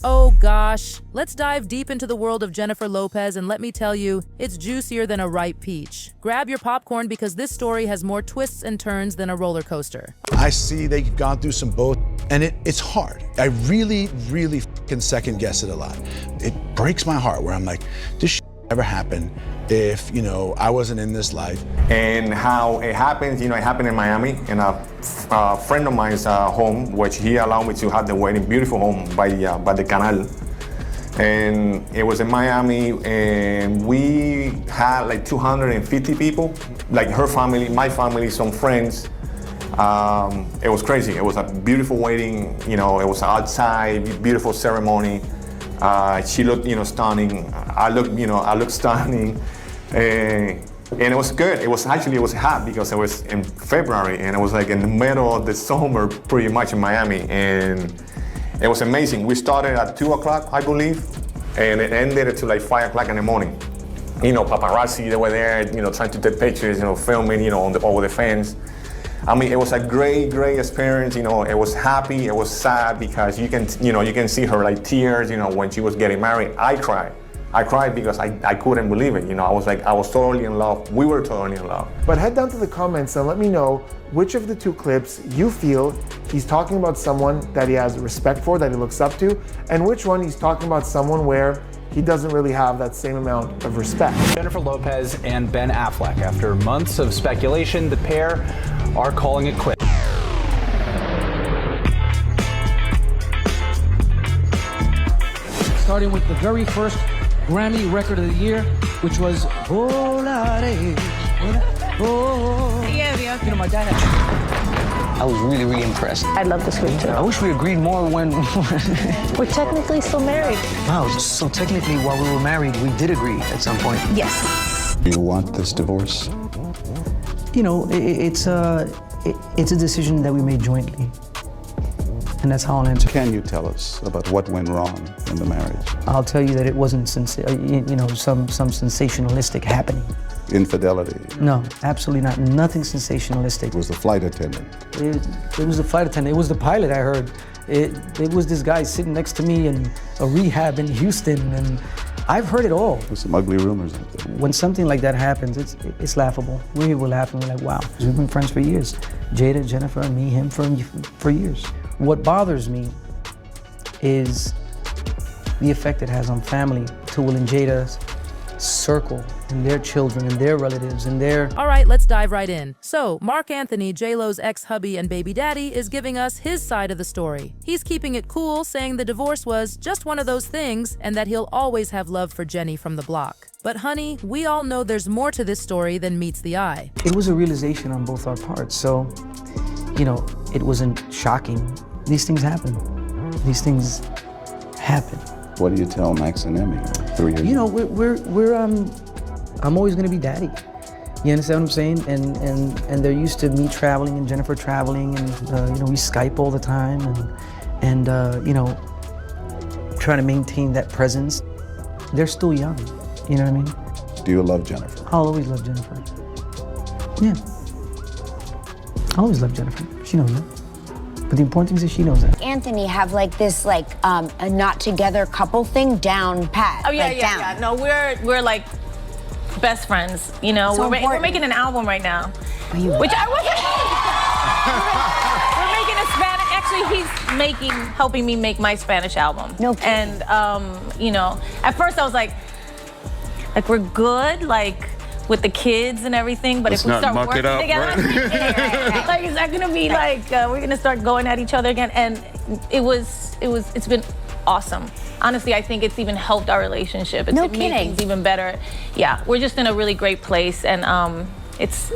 Oh gosh, let's dive deep into the world of Jennifer Lopez and let me tell you, it's juicier than a ripe peach. Grab your popcorn because this story has more twists and turns than a roller coaster. I see they've gone through some both, and it's hard. I really can second guess it a lot. It breaks my heart where I'm like, this never happened if, I wasn't in this life. And how it happened, it happened in Miami, in a friend of mine's home, which he allowed me to have the wedding, beautiful home by the canal. And it was in Miami, and we had like 250 people, like her family, my family, some friends. It was crazy. It was a beautiful wedding, it was outside, beautiful ceremony. She looked, stunning. I looked stunning. And it was good. It was hot because it was in February, and it was like in the middle of the summer, pretty much in Miami. And it was amazing. We started at 2 o'clock, I believe, and it ended until like 5 o'clock in the morning. Paparazzi, they were there, trying to take pictures, filming, over the fence. I mean, it was a great experience. It was happy, it was sad because you can see her like tears, when she was getting married. I cried because I couldn't believe it. I was totally in love. We were totally in love. But head down to the comments and let me know which of the two clips you feel he's talking about someone that he has respect for, that he looks up to, and which one he's talking about someone where he doesn't really have that same amount of respect. Jennifer Lopez and Ben Affleck. After months of speculation, the pair are calling it quits. Starting with the very first Grammy record of the year, which was Volare. Yeah. My dad I was really impressed. I love the script too. I wish we agreed more when... We're technically still married. Wow, so technically while we were married, we did agree at some point. Yes. Do you want this divorce? It's a decision that we made jointly. And that's how I'll answer. Can you tell us about what went wrong in the marriage? I'll tell you that it wasn't some sensationalistic happening. Infidelity? No, absolutely not. Nothing sensationalistic. It was the flight attendant? It was the flight attendant. It was the pilot, I heard. It was this guy sitting next to me in a rehab in Houston, and I've heard it all. There's some ugly rumors out there. When something like that happens, it's laughable. We were laughing, we're like, wow. We've been friends for years. Jada, Jennifer, and me, him for years. What bothers me is the effect it has on family. Tool and Jada's circle, and their children, and their relatives, and their... All right, let's dive right in. So, Marc Anthony, J-Lo's ex-hubby and baby daddy, is giving us his side of the story. He's keeping it cool, saying the divorce was just one of those things, and that he'll always have love for Jenny from the block. But honey, we all know there's more to this story than meets the eye. It was a realization on both our parts, so, it wasn't shocking. These things happen. These things happen. What do you tell Max and Emmy 3 years ago? I'm always gonna be daddy. You understand what I'm saying? And they're used to me traveling and Jennifer traveling, and we Skype all the time, and trying to maintain that presence. They're still young, you know what I mean? Do you love Jennifer? I'll always love Jennifer. Yeah. I'll always love Jennifer. She knows that. But the important thing is that she knows that. Anthony have this a not together couple thing down pat. Oh yeah, yeah. No, we're like best friends. So we're making an album right now, which I wasn't. We're making a Spanish. Actually, he's helping me make my Spanish album. No kidding. And at first I was like we're good, with the kids and everything, but if we start working together, right? Is that gonna be we're gonna start going at each other again? And it's been awesome. Honestly, I think it's even helped our relationship. It's made things even better. Yeah, we're just in a really great place, and it's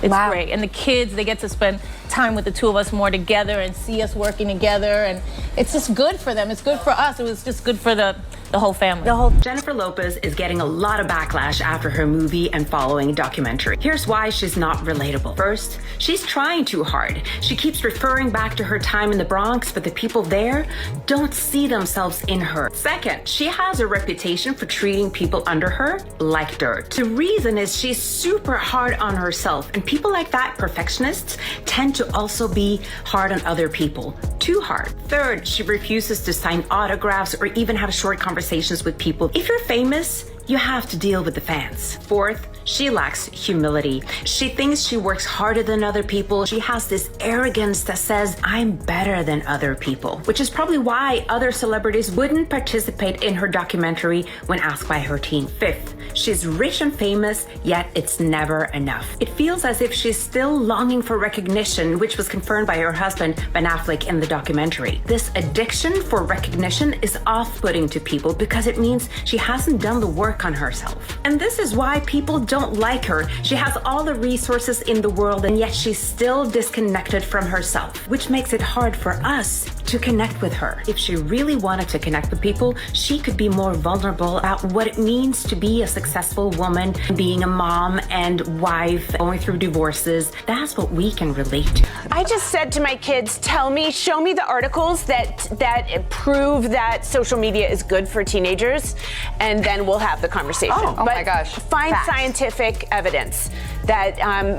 wow. Great. And the kids, they get to spend time with the two of us more together and see us working together, and it's just good for them. It's good for us. It was just good for the the whole family. Jennifer Lopez is getting a lot of backlash after her movie and following documentary. Here's why she's not relatable. First, she's trying too hard. She keeps referring back to her time in the Bronx, but the people there don't see themselves in her. Second, she has a reputation for treating people under her like dirt. The reason is she's super hard on herself, and people like that, perfectionists, tend to also be hard on other people. Too hard. Third, she refuses to sign autographs or even have short conversations with people. If you're famous, you have to deal with the fans. Fourth, she lacks humility. She thinks she works harder than other people. She has this arrogance that says, I'm better than other people, which is probably why other celebrities wouldn't participate in her documentary when asked by her team. Fifth, she's rich and famous, yet it's never enough. It feels as if she's still longing for recognition, which was confirmed by her husband, Ben Affleck, in the documentary. This addiction for recognition is off-putting to people because it means she hasn't done the work on herself. And this is why people don't like her. She has all the resources in the world, and yet she's still disconnected from herself, which makes it hard for us to connect with her. If she really wanted to connect with people, she could be more vulnerable about what it means to be a successful woman, being a mom and wife, going through divorces. That's what we can relate to. I just said to my kids, show me the articles that prove that social media is good for teenagers, and then we'll have the conversation. Oh my gosh. Find scientific evidence that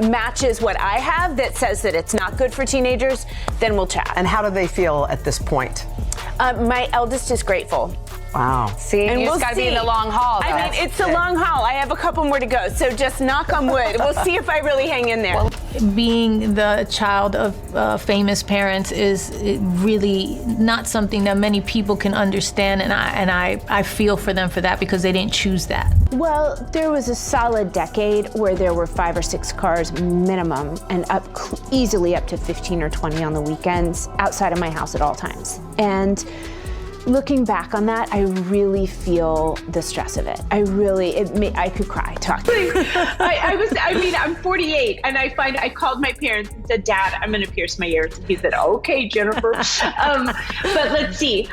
matches what I have that says that it's not good for teenagers, then we'll chat. And how do they feel at this point? My eldest is grateful. Wow. See, and you just gotta be in the long haul, though. I mean, it's a long haul. I have a couple more to go, so just knock on wood. We'll see if I really hang in there. Being the child of famous parents is really not something that many people can understand, and I feel for them for that because they didn't choose that. Well, there was a solid decade where there were 5 or 6 cars minimum, and easily up to 15 or 20 on the weekends outside of my house at all times. And looking back on that, I really feel the stress of it. I could cry talking. I'm 48, and I called my parents and said, Dad, I'm gonna pierce my ears. And he said, okay, Jennifer. But let's see.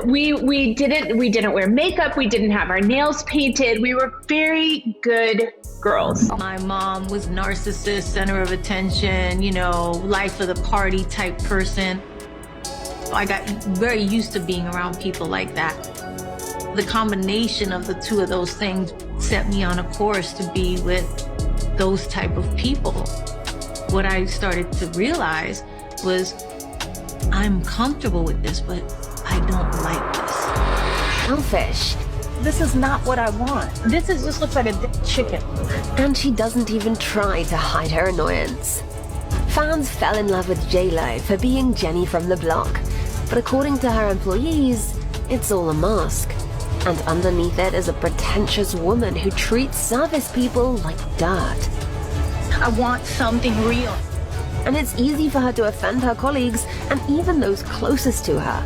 We didn't wear makeup. We didn't have our nails painted. We were very good girls. My mom was narcissist, center of attention, life of the party type person. I got very used to being around people like that. The combination of the two of those things set me on a course to be with those type of people. What I started to realize was I'm comfortable with this, but I don't like this. Selfish. This is not what I want. This just looks like a dead chicken. And she doesn't even try to hide her annoyance. Fans fell in love with J-Lo for being Jenny from the block. But according to her employees, it's all a mask. And underneath it is a pretentious woman who treats service people like dirt. I want something real. And it's easy for her to offend her colleagues and even those closest to her.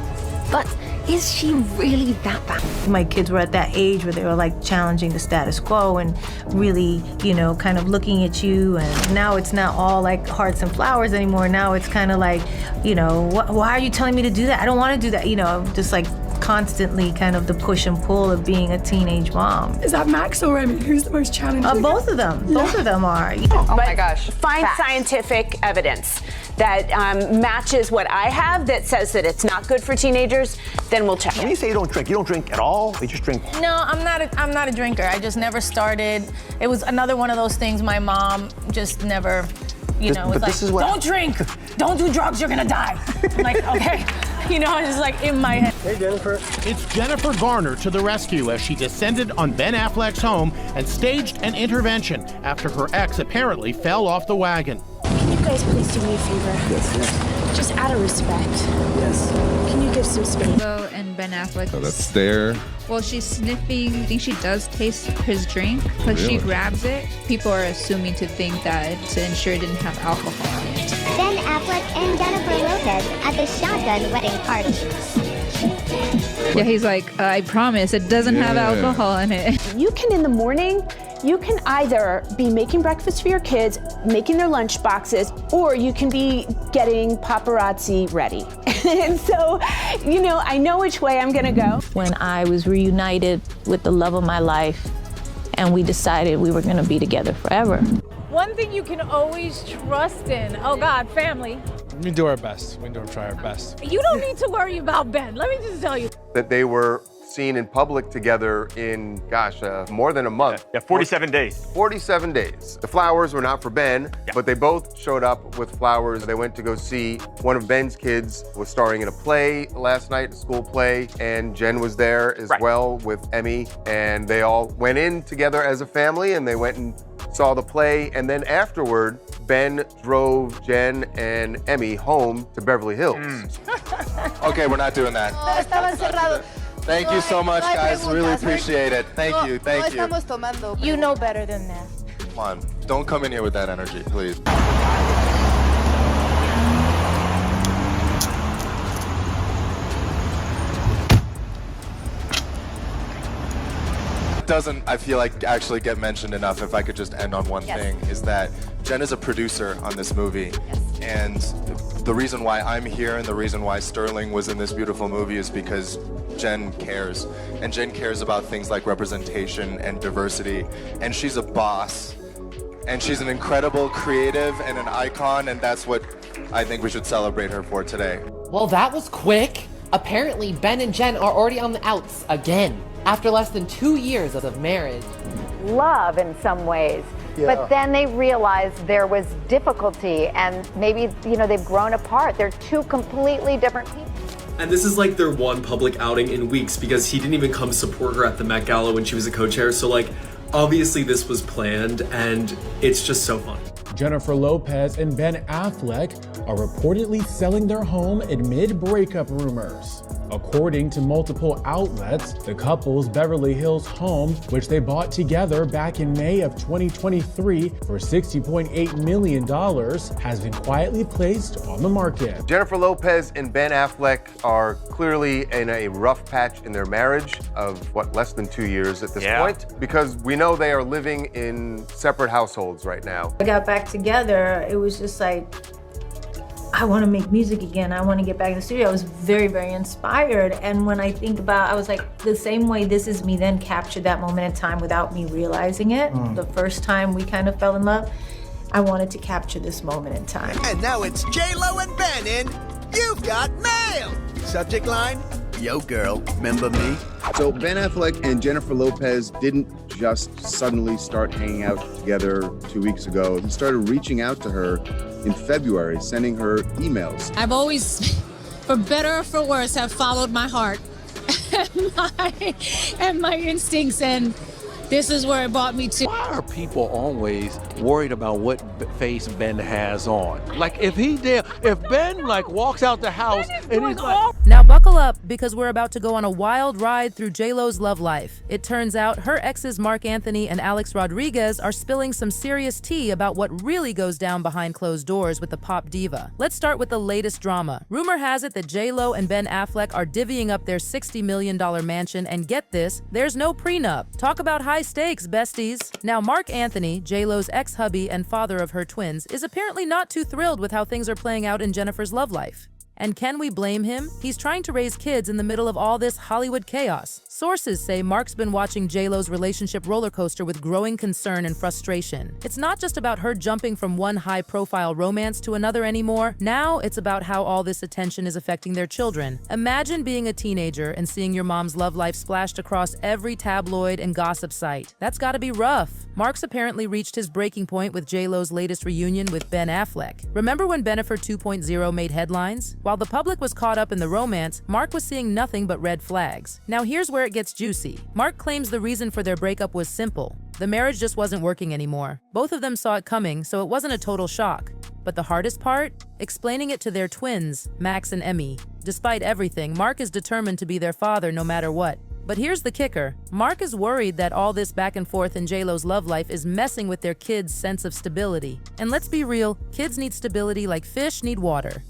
But is she really that bad? My kids were at that age where they were like challenging the status quo and really, kind of looking at you. And now it's not all like hearts and flowers anymore. Now it's kind of like, why are you telling me to do that? I don't want to do that. Just like constantly kind of the push and pull of being a teenage mom. Is that Max or Remy? Who's the most challenging? Both of them. Both of them are. Oh my gosh. Find scientific evidence that matches what I have that says that it's not good for teenagers, then we'll check. When you say you don't drink at all? You just drink? No, I'm not a drinker. I just never started. It was another one of those things my mom just never, was like, don't drink, don't do drugs, you're gonna die. I'm like, okay. Just like in my head. Hey, Jennifer. It's Jennifer Garner to the rescue as she descended on Ben Affleck's home and staged an intervention after her ex apparently fell off the wagon. Can you guys please do me a favor? Yes. Just out of respect. Yes. Can you give some space? And Ben Affleck. So that's there. Well, she's sniffing. I think she does taste his drink, but Really? she grabs it. People are assuming to think that to ensure it didn't have alcohol in it. Ben Affleck and Jennifer Lopez at the shotgun wedding party. Yeah, he's like, I promise it doesn't have alcohol in it. You can, in the morning, you can either be making breakfast for your kids, making their lunch boxes, or you can be getting paparazzi ready. And so, you know, I know which way I'm gonna go. When I was reunited with the love of my life, and we decided we were gonna be together forever. One thing you can always trust in, oh God, family. We do our best. We do try our best. You don't need to worry about Ben. Let me just tell you. That they were seen in public together in, gosh, more than a month. Yeah, 47 days. 47 days. The flowers were not for Ben, but they both showed up with flowers. They went to go see one of Ben's kids was starring in a play last night, a school play, and Jen was there as well with Emmy, and they all went in together as a family, and they went and saw the play, and then afterward, Ben drove Jen and Emmy home to Beverly Hills. Okay, we're not doing that. Thank you so much, guys. Really appreciate it. Thank you. Thank you. You know better than that. Come on, don't come in here with that energy, please. Doesn't, I feel like, actually get mentioned enough. If I could just end on one thing, is that Jen is a producer on this movie, and the reason why I'm here and the reason why Sterling was in this beautiful movie is because Jen cares, and Jen cares about things like representation and diversity, and she's a boss, and she's an incredible creative and an icon, and that's what I think we should celebrate her for today. Well, that was quick. Apparently, Ben and Jen are already on the outs again, after less than 2 years of marriage. Love in some ways, but then they realized there was difficulty, and maybe, you know, they've grown apart. They're two completely different people. And this is like their one public outing in weeks, because he didn't even come support her at the Met Gala when she was a co-chair. So like, obviously this was planned, and it's just so fun. Jennifer Lopez and Ben Affleck are reportedly selling their home amid breakup rumors. According to multiple outlets, the couple's Beverly Hills home, which they bought together back in May of 2023 for $60.8 million, has been quietly placed on the market. Jennifer Lopez and Ben Affleck are clearly in a rough patch in their marriage of, less than 2 years at this point, because we know they are living in separate households right now. I got back together, it was just like, I want to make music again. I want to get back in the studio. I was very, very inspired. And when I think about, I was like, the same way This Is Me then captured that moment in time without me realizing it. The first time we kind of fell in love, I wanted to capture this moment in time. And now it's J-Lo and Ben in You've Got Mail. Subject line, yo girl, remember me? So Ben Affleck and Jennifer Lopez didn't just suddenly start hanging out together 2 weeks ago. He started reaching out to her in February, sending her emails. I've always, for better or for worse, have followed my heart and my instincts, and this is where it brought me to. Why are people always worried about what face Ben has on? Like if Ben like walks out the house and he's like. Now buckle up, because we're about to go on a wild ride through J-Lo's love life. It turns out her exes Marc Anthony and Alex Rodriguez are spilling some serious tea about what really goes down behind closed doors with the pop diva. Let's start with the latest drama. Rumor has it that J-Lo and Ben Affleck are divvying up their $60 million mansion, and get this, there's no prenup. Talk about high stakes, besties. Now Marc Anthony, J-Lo's ex-hubby and father of her twins, is apparently not too thrilled with how things are playing out in Jennifer's love life. And can we blame him? He's trying to raise kids in the middle of all this Hollywood chaos. Sources say Marc's been watching J-Lo's relationship roller coaster with growing concern and frustration. It's not just about her jumping from one high-profile romance to another anymore. Now it's about how all this attention is affecting their children. Imagine being a teenager and seeing your mom's love life splashed across every tabloid and gossip site. That's gotta be rough. Marc's apparently reached his breaking point with J-Lo's latest reunion with Ben Affleck. Remember when Bennifer 2.0 made headlines? While the public was caught up in the romance, Marc was seeing nothing but red flags. Now here's where it gets juicy. Marc claims the reason for their breakup was simple. The marriage just wasn't working anymore. Both of them saw it coming, so it wasn't a total shock. But the hardest part? Explaining it to their twins, Max and Emmy. Despite everything, Marc is determined to be their father no matter what. But here's the kicker. Marc is worried that all this back and forth in J-Lo's love life is messing with their kids' sense of stability. And let's be real, kids need stability like fish need water.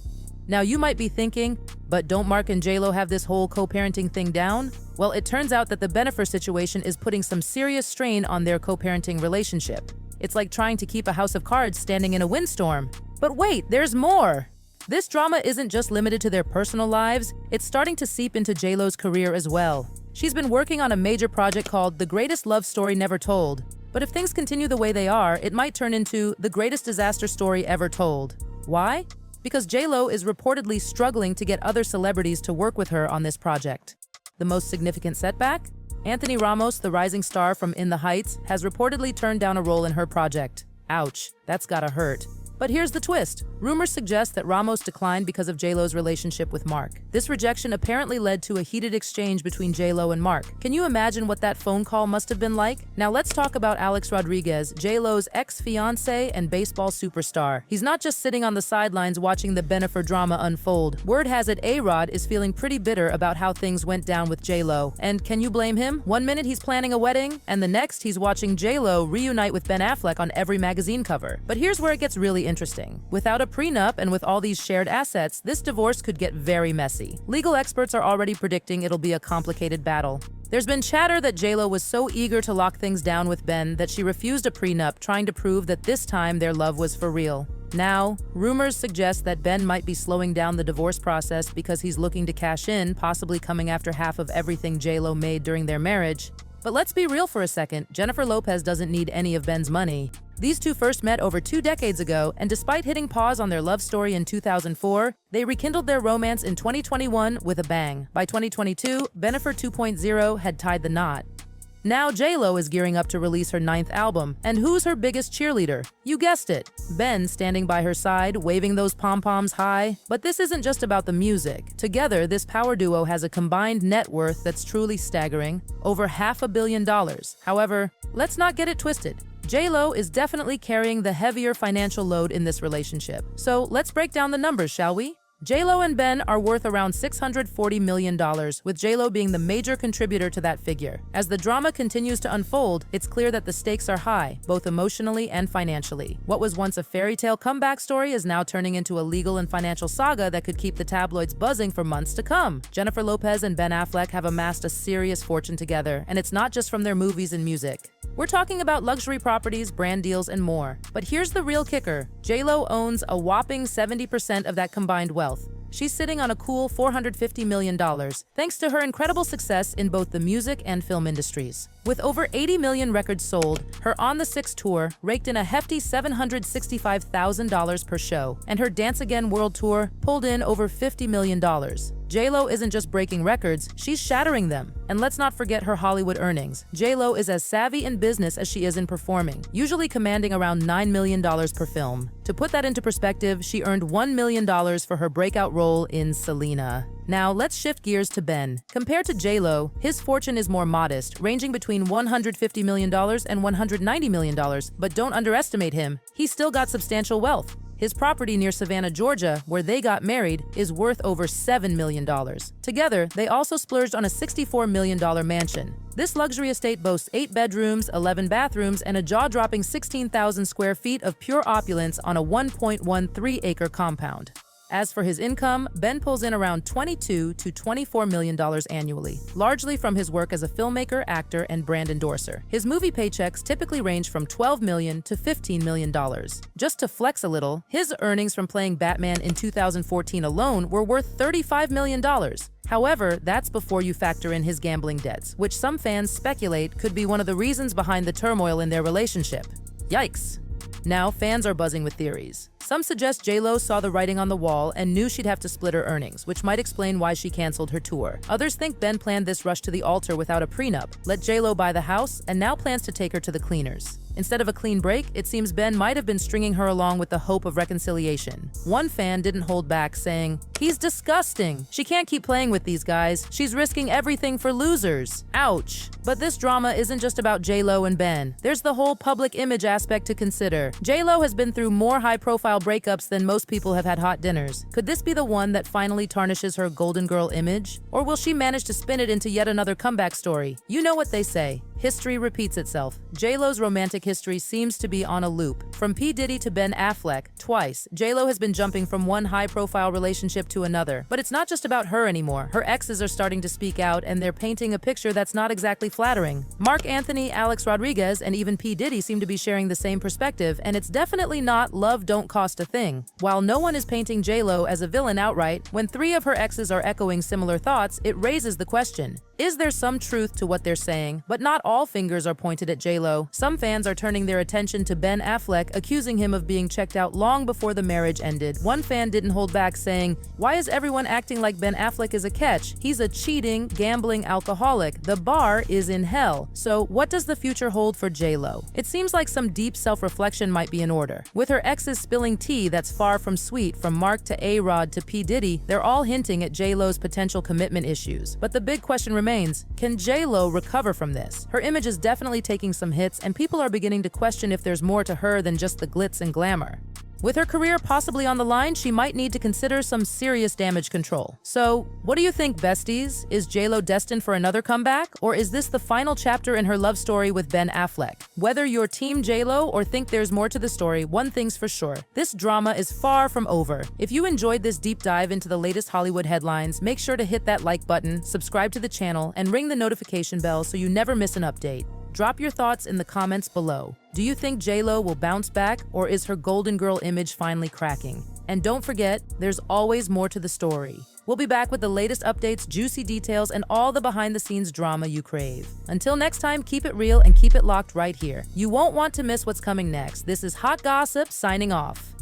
Now you might be thinking, But don't Marc and J-Lo have this whole co-parenting thing down? Well, it turns out that the Bennifer situation is putting some serious strain on their co-parenting relationship. It's like trying to keep a house of cards standing in a windstorm. But wait, there's more! This drama isn't just limited to their personal lives, it's starting to seep into J-Lo's career as well. She's been working on a major project called The Greatest Love Story Never Told. But if things continue the way they are, it might turn into the greatest disaster story ever told. Why? Because J-Lo is reportedly struggling to get other celebrities to work with her on this project. The most significant setback? Anthony Ramos, the rising star from In the Heights, has reportedly turned down a role in her project. Ouch, that's gotta hurt. But here's the twist. Rumors suggest that Ramos declined because of J-Lo's relationship with Marc. This rejection apparently led to a heated exchange between J-Lo and Marc. Can you imagine what that phone call must have been like? Now let's talk about Alex Rodriguez, J-Lo's ex-fiancé and baseball superstar. He's not just sitting on the sidelines watching the Bennifer drama unfold. Word has it A-Rod is feeling pretty bitter about how things went down with J-Lo. And can you blame him? One minute he's planning a wedding, and the next he's watching J-Lo reunite with Ben Affleck on every magazine cover. But here's where it gets really interesting. Without a prenup and with all these shared assets, this divorce could get very messy. Legal experts are already predicting it'll be a complicated battle. There's been chatter that J-Lo was so eager to lock things down with Ben that she refused a prenup, trying to prove that this time their love was for real. Now, rumors suggest that Ben might be slowing down the divorce process because he's looking to cash in, possibly coming after half of everything J-Lo made during their marriage. But let's be real for a second, Jennifer Lopez doesn't need any of Ben's money. These two first met over 2 decades ago, and despite hitting pause on their love story in 2004, they rekindled their romance in 2021 with a bang. By 2022, Bennifer 2.0 had tied the knot. Now J-Lo is gearing up to release her 9th album, and who's her biggest cheerleader? You guessed it, Ben standing by her side, waving those pom-poms high. But this isn't just about the music. Together, this power duo has a combined net worth that's truly staggering, over $500 million. However, let's not get it twisted. J-Lo is definitely carrying the heavier financial load in this relationship. So let's break down the numbers, shall we? J-Lo and Ben are worth around $640 million, with J-Lo being the major contributor to that figure. As the drama continues to unfold, it's clear that the stakes are high, both emotionally and financially. What was once a fairy tale comeback story is now turning into a legal and financial saga that could keep the tabloids buzzing for months to come. Jennifer Lopez and Ben Affleck have amassed a serious fortune together, and it's not just from their movies and music. We're talking about luxury properties, brand deals, and more. But here's the real kicker. J-Lo owns a whopping 70% of that combined wealth. She's sitting on a cool $450 million, thanks to her incredible success in both the music and film industries. With over 80 million records sold, her On the Six tour raked in a hefty $765,000 per show, and her Dance Again World Tour pulled in over $50 million. J-Lo isn't just breaking records, she's shattering them. And let's not forget her Hollywood earnings. J-Lo is as savvy in business as she is in performing, usually commanding around $9 million per film. To put that into perspective, she earned $1 million for her breakout role in Selena. Now, let's shift gears to Ben. Compared to J-Lo, his fortune is more modest, ranging between $150 million and $190 million. But don't underestimate him. He's still got substantial wealth. His property near Savannah, Georgia, where they got married, is worth over $7 million. Together, they also splurged on a $64 million mansion. This luxury estate boasts 8 bedrooms, 11 bathrooms, and a jaw-dropping 16,000 square feet of pure opulence on a 1.13-acre compound. As for his income, Ben pulls in around $22 to $24 million annually, largely from his work as a filmmaker, actor, and brand endorser. His movie paychecks typically range from $12 million to $15 million. Just to flex a little, his earnings from playing Batman in 2014 alone were worth $35 million. However, that's before you factor in his gambling debts, which some fans speculate could be one of the reasons behind the turmoil in their relationship. Yikes! Now, fans are buzzing with theories. Some suggest J-Lo saw the writing on the wall and knew she'd have to split her earnings, which might explain why she canceled her tour. Others think Ben planned this rush to the altar without a prenup, let J-Lo buy the house, and now plans to take her to the cleaners. Instead of a clean break, it seems Ben might have been stringing her along with the hope of reconciliation. One fan didn't hold back, saying, "He's disgusting. She can't keep playing with these guys. She's risking everything for losers." Ouch. But this drama isn't just about J-Lo and Ben. There's the whole public image aspect to consider. J-Lo has been through more high-profile breakups than most people have had hot dinners. Could this be the one that finally tarnishes her golden girl image? Or will she manage to spin it into yet another comeback story? You know what they say. history repeats itself. J-Lo's romantic history seems to be on a loop. From P. Diddy to Ben Affleck, twice, J-Lo has been jumping from one high-profile relationship to another. But it's not just about her anymore. Her exes are starting to speak out, and they're painting a picture that's not exactly flattering. Marc Anthony, Alex Rodriguez, and even P. Diddy seem to be sharing the same perspective, and it's definitely not love don't cost a thing. While no one is painting J-Lo as a villain outright, when 3 of her exes are echoing similar thoughts, it raises the question. Is there some truth to what they're saying? But not all fingers are pointed at J-Lo. Some fans are turning their attention to Ben Affleck, accusing him of being checked out long before the marriage ended. One fan didn't hold back, saying, "Why is everyone acting like Ben Affleck is a catch? He's a cheating, gambling alcoholic. The bar is in hell." So what does the future hold for J-Lo? It seems like some deep self-reflection might be in order. With her exes spilling tea that's far from sweet, from Marc to A-Rod to P. Diddy, they're all hinting at J-Lo's potential commitment issues. But the big question remains, can J-Lo recover from this? Her image is definitely taking some hits, and people are beginning to question if there's more to her than just the glitz and glamour. With her career possibly on the line, she might need to consider some serious damage control. So, what do you think, besties? Is J-Lo destined for another comeback? Or is this the final chapter in her love story with Ben Affleck? Whether you're Team J-Lo or think there's more to the story, one thing's for sure. This drama is far from over. If you enjoyed this deep dive into the latest Hollywood headlines, make sure to hit that like button, subscribe to the channel, and ring the notification bell so you never miss an update. Drop your thoughts in the comments below. Do you think J-Lo will bounce back, or is her golden girl image finally cracking? And don't forget, there's always more to the story. We'll be back with the latest updates, juicy details, and all the behind-the-scenes drama you crave. Until next time, keep it real and keep it locked right here. You won't want to miss what's coming next. This is Hot Gossip signing off.